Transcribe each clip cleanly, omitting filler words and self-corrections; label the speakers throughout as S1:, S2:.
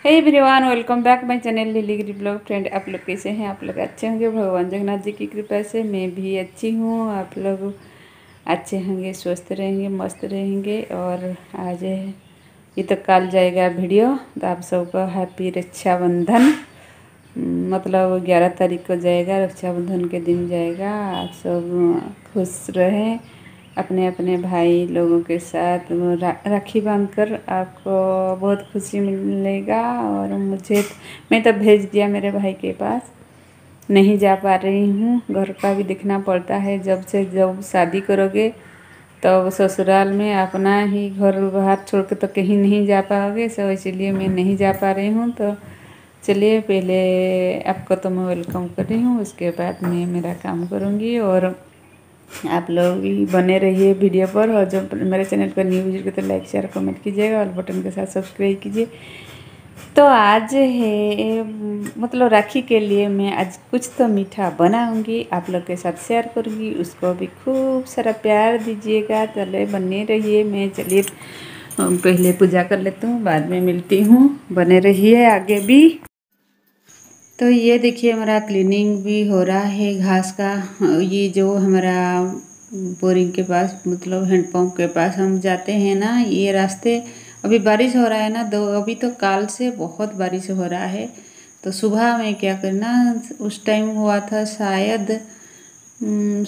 S1: Hey everyone, welcome back my channel Lily Giri blog. Friend, आप लोग कैसे हैं? आप लोग अच्छे होंगे भगवान जगन्नाथ जी की कृपा से। मैं भी अच्छी हूँ। आप लोग अच्छे होंगे, स्वस्थ रहेंगे, मस्त रहेंगे। और आज ये तो कल जाएगा वीडियो, तो आप सबको हैप्पी रक्षाबंधन। मतलब 11 तारीख को जाएगा, रक्षाबंधन के दिन जाएगा। आप सब खुश रहें अपने अपने भाई लोगों के साथ। राखी बांधकर आपको बहुत खुशी मिलेगा। और मैं तो भेज दिया मेरे भाई के पास। नहीं जा पा रही हूँ, घर का भी देखना पड़ता है। जब शादी करोगे तो ससुराल में अपना ही घर बाहर छोड़ के तो कहीं नहीं जा पाओगे। सो इसलिए मैं नहीं जा पा रही हूँ। तो चलिए, पहले आपको तो मैं वेलकम कर रही हूँ, उसके बाद मैं मेरा काम करूँगी। और आप लोग भी बने रहिए वीडियो पर। और जो मेरे चैनल पर न्यू विजिट करते तो लाइक शेयर कमेंट कीजिएगा और बटन के साथ सब्सक्राइब कीजिए। तो आज है मतलब राखी के लिए मैं आज कुछ तो मीठा बनाऊंगी, आप लोग के साथ शेयर करूंगी। उसको भी खूब सारा प्यार दीजिएगा। चले बने रहिए। मैं चलिए पहले पूजा कर लेती हूँ, बाद में मिलती हूँ। बने रहिए आगे भी। तो ये देखिए, हमारा क्लीनिंग भी हो रहा है घास का। ये जो हमारा बोरिंग के पास मतलब हैंडपम्प के पास हम जाते हैं ना, ये रास्ते अभी बारिश हो रहा है ना। अभी तो काल से बहुत बारिश हो रहा है। तो सुबह में क्या करना, उस टाइम हुआ था शायद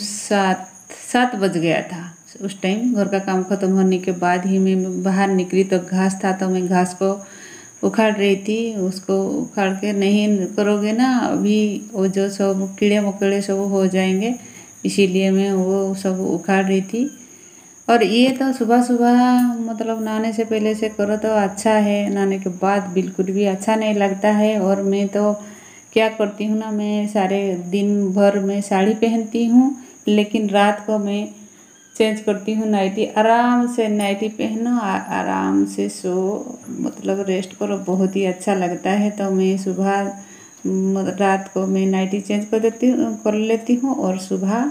S1: 7 बज गया था। उस टाइम घर का काम ख़त्म होने के बाद ही मैं बाहर निकली तो घास था, तो मैं घास को उखाड़ रही थी। उसको उखाड़ के नहीं करोगे ना, अभी वो जो सब कीड़े मकोड़े सब हो जाएंगे, इसीलिए मैं वो सब उखाड़ रही थी। और ये तो सुबह सुबह मतलब नहाने से पहले से करो तो अच्छा है, नहाने के बाद बिल्कुल भी अच्छा नहीं लगता है। और मैं तो क्या करती हूँ ना, मैं सारे दिन भर में साड़ी पहनती हूँ, लेकिन रात को मैं चेंज करती हूँ नाइटी। आराम से नाइटी पहनो, आराम से सो, मतलब रेस्ट करो, बहुत ही अच्छा लगता है। तो मैं सुबह रात को मैं नाइटी चेंज कर लेती हूँ और सुबह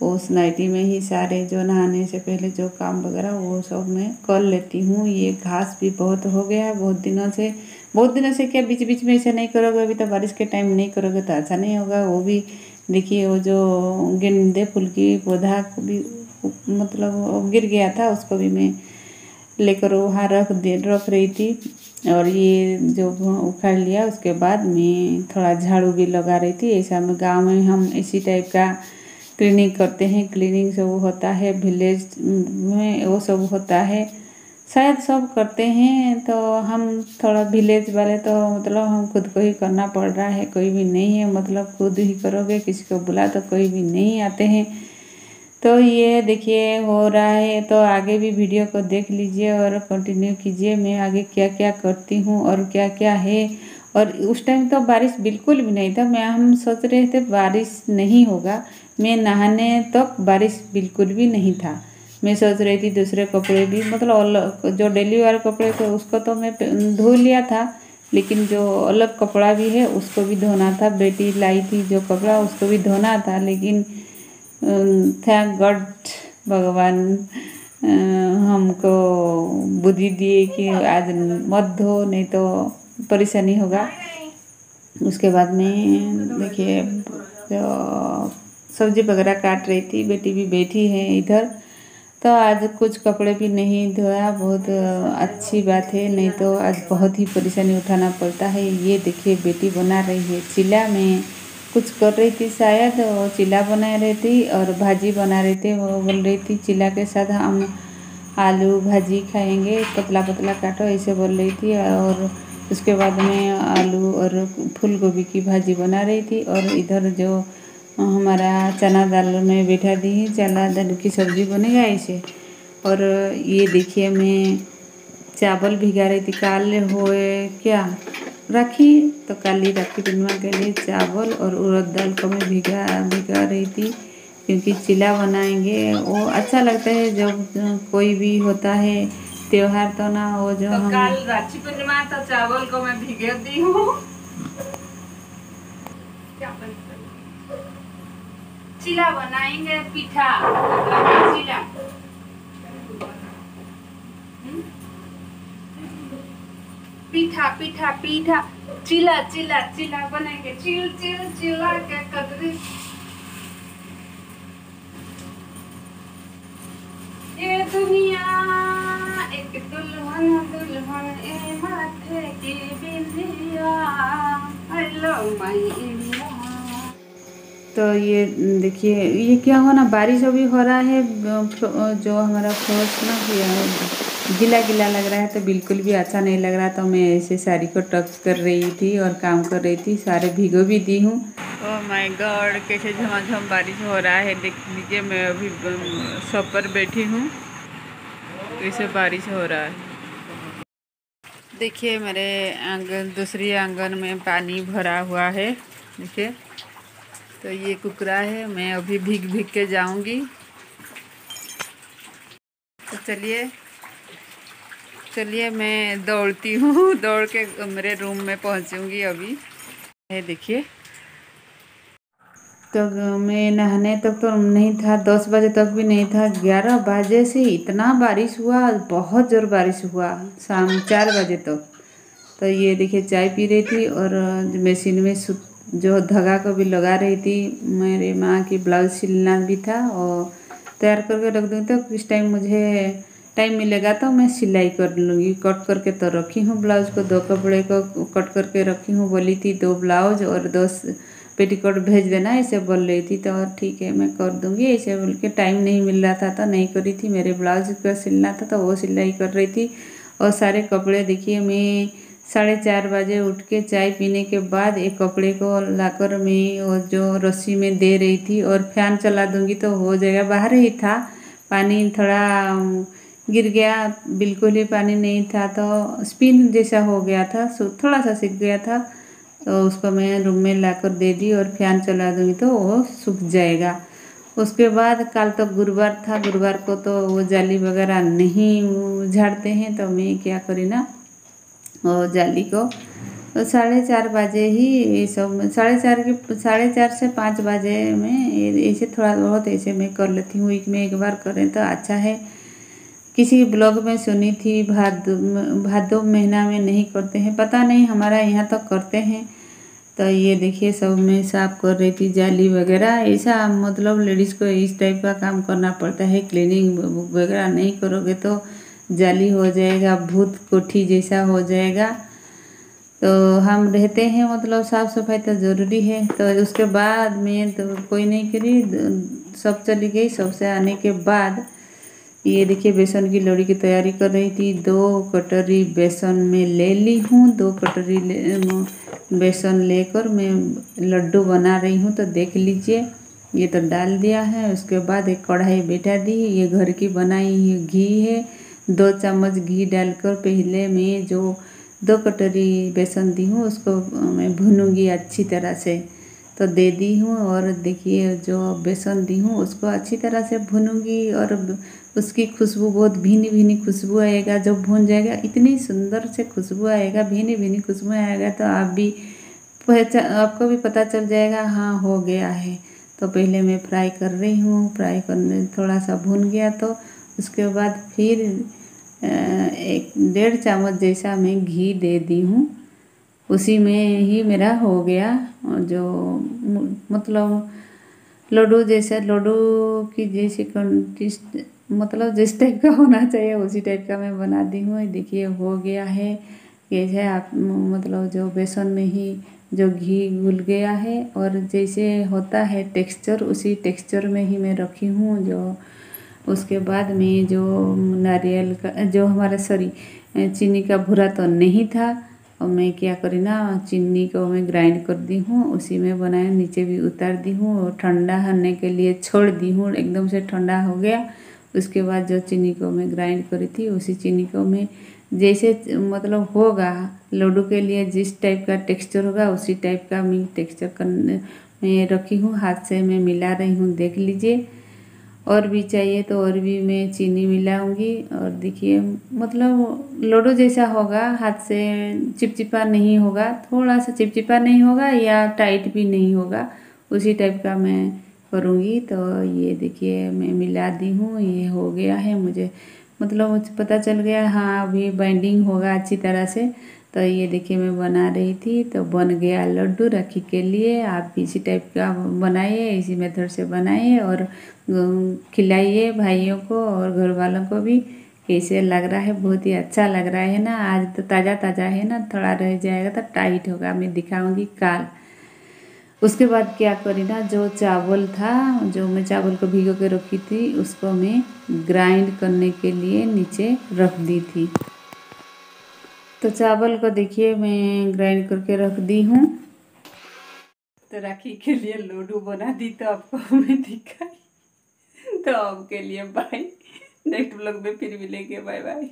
S1: उस नाइटी में ही सारे जो नहाने से पहले जो काम वगैरह वो सब मैं कर लेती हूँ। ये घास भी बहुत हो गया बहुत दिनों से क्या बीच बीच में ऐसे नहीं करोगे, अभी तो बारिश के टाइम नहीं करोगे तो अच्छा नहीं होगा। वो भी देखिए, वो जो गेंदे फूल की पौधा भी मतलब गिर गया था, उसको भी मैं लेकर वहाँ रख रही थी। और ये जो उखाड़ लिया उसके बाद मैं थोड़ा झाड़ू भी लगा रही थी। ऐसा में गांव में हम इसी टाइप का क्लीनिंग करते हैं। क्लीनिंग सब होता है विलेज में, वो सब होता है, शायद सब करते हैं। तो हम थोड़ा विलेज वाले तो मतलब हम खुद को ही करना पड़ रहा है, कोई भी नहीं है। मतलब खुद ही करोगे, किसी को बुला तो कोई भी नहीं आते हैं। तो ये देखिए हो रहा है। तो आगे भी वीडियो को देख लीजिए और कंटिन्यू कीजिए, मैं आगे क्या क्या करती हूँ और क्या क्या है। और उस टाइम तो बारिश बिल्कुल भी नहीं था। हम सोच रहे थे बारिश नहीं होगा, मैं नहाने तक बारिश बिल्कुल भी नहीं था। मैं सोच रही थी दूसरे कपड़े भी मतलब जो डेली वेयर कपड़े थे उसको तो मैं धो लिया था, लेकिन जो अलग कपड़ा भी है उसको भी धोना था। बेटी लाई थी जो कपड़ा, उसको भी धोना था। लेकिन थैंक गॉड, भगवान हमको बुद्धि दिए कि आज मत धो, नहीं तो परेशानी होगा। उसके बाद में देखिए, जो सब्जी वगैरह काट रही थी, बेटी भी बैठी है इधर। तो आज कुछ कपड़े भी नहीं धोया, बहुत अच्छी बात है, नहीं तो आज बहुत ही परेशानी उठाना पड़ता है। ये देखिए, बेटी बना रही है चिल्ला में कुछ कर रही थी, शायद वो चिल्ला बना रही थी और भाजी बना रही थी। वो बोल रही थी चिल्ला के साथ हम आलू भाजी खाएंगे, पतला पतला काटो, ऐसे बोल रही थी। और उसके बाद में आलू और फूल गोभी की भाजी बना रही थी। और इधर जो हमारा चना दाल में बैठा दी, चना दाल की सब्ज़ी बनेगा ऐसे। और ये देखिए, मैं चावल भिगा रही थी। काल होए क्या राखी, तो काली राखी पूर्णिमा के लिए चावल और उड़द दाल को मैं भिगा रही थी, क्योंकि चिल्ला बनाएंगे। वो अच्छा लगता है जब कोई भी होता है त्योहार, तो ना वो जो तो हम कल राखी पूर्णिमा तो चावल को मैं भिगा दी हूँ। चिल्ला बनाएंगे, पीठा चिल्ला पीठा पीठा पीठा पीठा चिला चिला चिला बनाएंगे, चिल चिल चिला के कदरी। ये दुनिया एक दुल्हन दुल्हन ए माथे की बिंदिया, आई लव माय इंडिया। तो ये देखिए ये क्या हो ना, बारिश अभी हो रहा है, जो हमारा फ्लोर्स ना गीला गीला लग रहा है, तो बिल्कुल भी अच्छा नहीं लग रहा। तो मैं ऐसे साड़ी को टच कर रही थी और काम कर रही थी, सारे भिगो भी दी हूँ। ओह माय गॉड, कैसे झमाझम बारिश हो रहा है, देख लीजिए। मैं अभी शॉप पर बैठी हूँ, कैसे बारिश हो रहा है। देखिए मेरे आंगन, दूसरी आंगन में पानी भरा हुआ है, देखिए। तो ये कुकरा है, मैं अभी भीग भीग के जाऊंगी। तो चलिए मैं दौड़ती हूँ, दौड़ के मेरे रूम में पहुँचूंगी अभी। ये देखिए, तो मैं नहाने तक तो नहीं था, 10 बजे तक भी नहीं था, 11 बजे से इतना बारिश हुआ, बहुत ज़ोर बारिश हुआ शाम 4 बजे तक। तो ये देखिए चाय पी रही थी और मशीन में जो धागा को भी लगा रही थी। मेरी माँ की ब्लाउज सिलना भी था और तैयार करके रख दूँगी, तो किस टाइम मुझे टाइम मिलेगा तो मैं सिलाई कर लूँगी। कट करके तो रखी हूँ ब्लाउज को, 2 कपड़े को कट करके रखी हूँ। बोली थी 2 ब्लाउज और 2 पेटीकोट भेज देना, ऐसे बोल रही थी। तो ठीक है मैं कर दूँगी ऐसे बोल के, टाइम नहीं मिल रहा था तो नहीं करी थी। मेरे ब्लाउज का सिलना था तो वो सिलाई कर रही थी। और सारे कपड़े देखिए, मैं 4:30 बजे उठ के चाय पीने के बाद एक कपड़े को लाकर मैं वो जो रस्सी में दे रही थी, और फैन चला दूंगी तो हो जाएगा। बाहर ही था, पानी थोड़ा गिर गया, बिल्कुल ही पानी नहीं था, तो स्पिन जैसा हो गया था, थोड़ा सा सूख गया था। तो उसको मैं रूम में लाकर दे दी और फैन चला दूंगी तो वो सूख जाएगा। उसके बाद कल तो गुरुवार था, गुरुवार को तो वो जाली वगैरह नहीं झाड़ते हैं, तो मैं क्या करी ना, और जाली को 4:30 बजे ही ये सब, 4:30 से 5 बजे में ऐसे थोड़ा बहुत ऐसे मैं कर लेती हूँ। वीक में एक बार करें तो अच्छा है। किसी ब्लॉग में सुनी थी भादो महीना में नहीं करते हैं, पता नहीं, हमारा यहाँ तो करते हैं। तो ये देखिए सब मैं साफ कर रही थी, जाली वगैरह ऐसा, मतलब लेडीज़ को इस टाइप का काम करना पड़ता है। क्लीनिंग वगैरह नहीं करोगे तो जाली हो जाएगा, भूत कोठी जैसा हो जाएगा। तो हम रहते हैं, मतलब साफ़ सफाई तो ज़रूरी है। तो उसके बाद में तो कोई नहीं करी, सब चली गई। सबसे आने के बाद ये देखिए बेसन की लोड़ी की तैयारी कर रही थी। 2 कटोरी बेसन में ले ली हूँ, 2 कटोरी बेसन लेकर मैं लड्डू बना रही हूँ। तो देख लीजिए, ये तो डाल दिया है। उसके बाद एक कढ़ाई बैठा दी, ये घर की बनाई घी है। 2 चम्मच घी डालकर पहले मैं जो 2 कटोरी बेसन दी हूँ उसको मैं भूनूंगी अच्छी तरह से। तो दे दी हूँ, और देखिए जो बेसन दी हूँ उसको अच्छी तरह से भूनूंगी, और उसकी खुशबू बहुत भीनी भीनी खुशबू आएगा। जब भून जाएगा इतनी सुंदर से खुशबू आएगा, भीनी भीनी खुशबू आएगा, तो आप भी आपको भी पता चल जाएगा हाँ हो गया है। तो पहले मैं फ्राई कर रही हूँ, फ्राई करने थोड़ा सा भून गया तो उसके बाद फिर 1.5 चम्मच जैसा मैं घी दे दी हूँ। उसी में ही मेरा हो गया, जो मतलब लड्डू जैसा, लड्डू की जैसी मतलब जिस टाइप का होना चाहिए उसी टाइप का मैं बना दी हूँ। देखिए हो गया है। कैसे आप मतलब जो बेसन में ही जो घी घुल गया है, और जैसे होता है टेक्सचर उसी टेक्सचर में ही मैं रखी हूँ। जो उसके बाद में जो नारियल का जो हमारा चीनी का भूरा तो नहीं था, और मैं क्या करी ना, चीनी को मैं ग्राइंड कर दी हूँ, उसी में बनाया, नीचे भी उतार दी हूँ और ठंडा होने के लिए छोड़ दी हूँ। एकदम से ठंडा हो गया। उसके बाद जो चीनी को मैं ग्राइंड करी थी उसी चीनी को मैं जैसे मतलब होगा लड्डू के लिए जिस टाइप का टेक्सचर होगा उसी टाइप का मैं टेक्सचर करने में रखी हूँ। हाथ से मैं मिला रही हूँ, देख लीजिए। और भी चाहिए तो और भी मैं चीनी मिलाऊंगी। और देखिए मतलब लड्डू जैसा होगा, हाथ से चिपचिपा नहीं होगा, थोड़ा सा चिपचिपा नहीं होगा या टाइट भी नहीं होगा, उसी टाइप का मैं करूँगी। तो ये देखिए मैं मिला दी हूँ, ये हो गया है। मुझे मतलब पता चल गया हाँ अभी बाइंडिंग होगा अच्छी तरह से। तो ये देखिए मैं बना रही थी, तो बन गया लड्डू राखी के लिए। आप भी इसी टाइप का बनाइए, इसी मेथड से बनाइए और खिलाइए भाइयों को और घर वालों को भी। कैसे लग रहा है? बहुत ही अच्छा लग रहा है ना। आज तो ताज़ा ताज़ा है ना, थोड़ा रह जाएगा तो टाइट होगा, मैं दिखाऊंगी काल। उसके बाद क्या करी ना, जो चावल था, जो मैं चावल को भिगो के रखी थी, उसको मैं ग्राइंड करने के लिए नीचे रख दी थी। तो चावल को देखिए मैं ग्राइंड करके रख दी हूँ। तो राखी के लिए लड्डू बना दी, तो आपको मैं दिखाई। तो आपके लिए बाय। नेक्स्ट ब्लॉग में फिर मिलेंगे, बाय बाय।